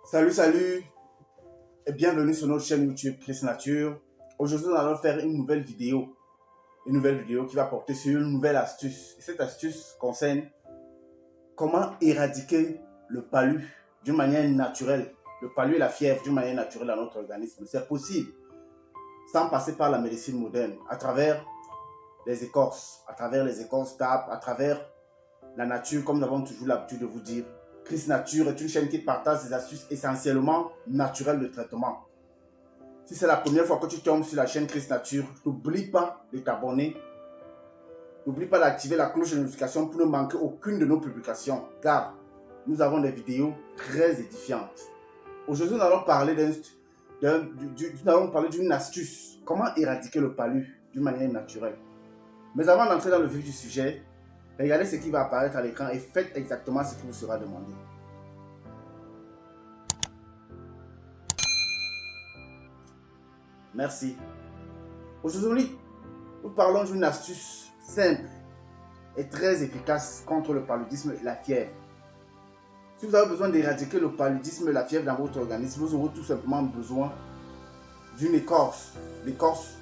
Salut et bienvenue sur notre chaîne YouTube Chris Nature. Aujourd'hui, nous allons faire une nouvelle vidéo qui va porter sur une nouvelle astuce. Et cette astuce concerne comment éradiquer le palu d'une manière naturelle, le palu et la fièvre d'une manière naturelle dans notre organisme. C'est possible sans passer par la médecine moderne, à travers les écorces d'arbres, à travers la nature, comme nous avons toujours l'habitude de vous dire. Chris Nature est une chaîne qui partage des astuces essentiellement naturelles de traitement. Si c'est la première fois que tu tombes sur la chaîne Chris Nature, n'oublie pas de t'abonner. N'oublie pas d'activer la cloche de notification pour ne manquer aucune de nos publications, car nous avons des vidéos très édifiantes. Aujourd'hui, nous allons parler d'une astuce. Comment éradiquer le palu d'une manière naturelle. Mais avant d'entrer dans le vif du sujet, regardez ce qui va apparaître à l'écran et faites exactement ce qui vous sera demandé. Merci. Aujourd'hui, nous parlons d'une astuce simple et très efficace contre le paludisme et la fièvre. Si vous avez besoin d'éradiquer le paludisme et la fièvre dans votre organisme, vous aurez tout simplement besoin d'une écorce. L'écorce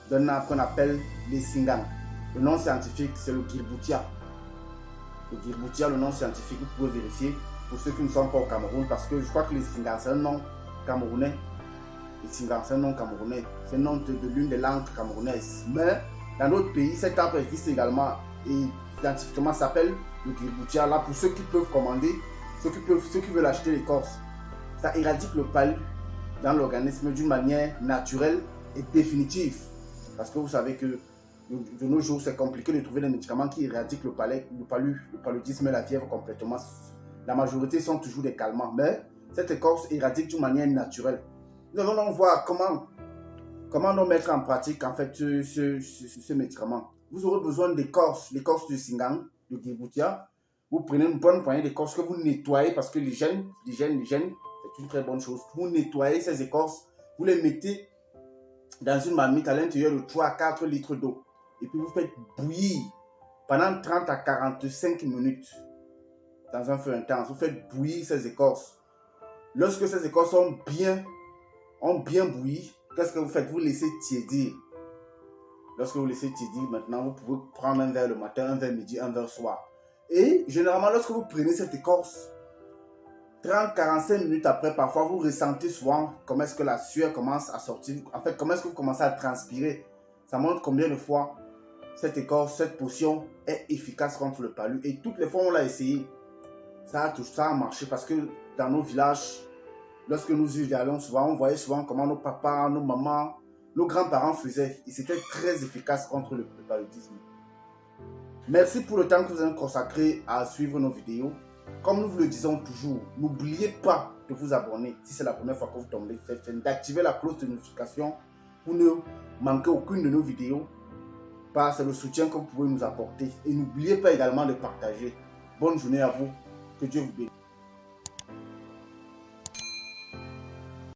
d'un arbre qu'on appelle les singans. Le nom scientifique, c'est le guirbotia. Le guirbotia, le nom scientifique, vous pouvez vérifier pour ceux qui ne sont pas au Cameroun, parce que je crois que les singans, c'est un nom camerounais. Les singans, c'est un nom camerounais. C'est le nom de l'une des langues camerounaises. Mais dans d'autres pays, cet arbre existe également et scientifiquement s'appelle le guirbotia. Là, pour ceux qui peuvent commander, ceux qui veulent acheter l'écorce, ça éradique le palu dans l'organisme d'une manière naturelle et définitive. Parce que vous savez que de nos jours, c'est compliqué de trouver des médicaments qui éradiquent le paludisme et la fièvre complètement. La majorité sont toujours des calmants, mais cette écorce éradique d'une manière naturelle. Nous allons donc voir comment nous mettre en pratique en fait ce médicament. Vous aurez besoin d'écorce, l'écorce du singang, du guirbotia. Vous prenez une bonne poignée d'écorce que vous nettoyez parce que l'hygiène, c'est une très bonne chose. Vous nettoyez ces écorces, vous les mettez dans une marmite à l'intérieur de 3 à 4 litres d'eau. Et puis vous faites bouillir pendant 30 à 45 minutes dans un feu intense. Vous faites bouillir ces écorces. Lorsque ces écorces ont bien bouilli, qu'est-ce que vous faites? Vous laissez tiédir. Lorsque vous laissez tiédir, maintenant vous pouvez prendre un verre le matin, un verre midi, un verre le soir. Et généralement, lorsque vous prenez cette écorce, 30-45 minutes après, parfois vous ressentez souvent comment est-ce que la sueur commence à sortir. En fait, comment est-ce que vous commencez à transpirer. Ça montre combien de fois cette écorce, cette potion est efficace contre le palu. Et toutes les fois où on l'a essayé, ça a marché parce que dans nos villages, lorsque nous y allions souvent, on voyait souvent comment nos papas, nos mamans, nos grands-parents faisaient. Et c'était très efficace contre le paludisme. Merci pour le temps que vous avez consacré à suivre nos vidéos. Comme nous vous le disons toujours, n'oubliez pas de vous abonner si c'est la première fois que vous tombez sur cette chaîne, d'activer la cloche de notification pour ne manquer aucune de nos vidéos. C'est le soutien que vous pouvez nous apporter. Et n'oubliez pas également de partager. Bonne journée à vous. Que Dieu vous bénisse.